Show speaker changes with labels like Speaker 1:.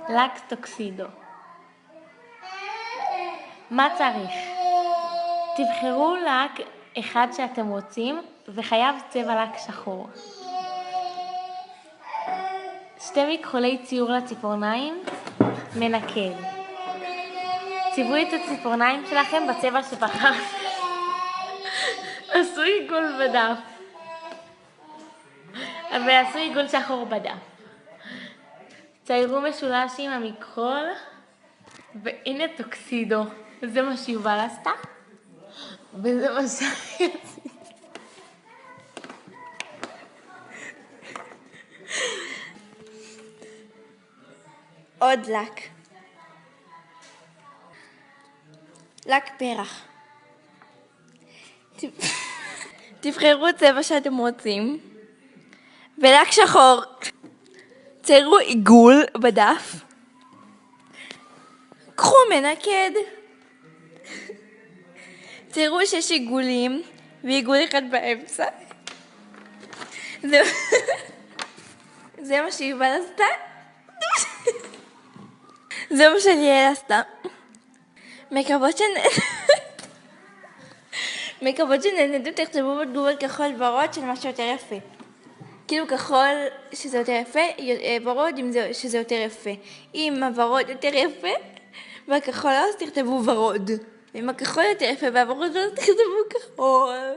Speaker 1: לק טוקסידו. מה צריך? תבחרו לק אחד שאתם רוצים וחייב צבע לק שחור. 2 מכחולי ציור לציפורניים, מנקד. ציוו את הציפורניים שלכם בצבע שבחרתם. עשו עיגול בדף. ועשו עיגול שחור בדף. ציירו משולש עם המכחול, והנה טוקסידו. זה מה שיובל עשתה, וזה מה שאני עשיתי. עוד לק. לק פרח. תבחרו צבע שאתם רוצים. ולק שחור. ציירו עיגול בדף. קחו מנקד. ציירו 6 עיגולים ועיגול אחד באמצע. זה מה שיובל עשתה. זה מה שליאל עשתה. מקוות שנהנתם, תכתבו בתגובות כחול ורוד של משהו יותר יפה. כאילו כחול שזה יותר יפה, ורוד שזה יותר יפה. אם הוורוד יותר יפה והכחול אז תכתבו ורוד. ואם הכחול יותר יפה והוורוד אז תכתבו כחול.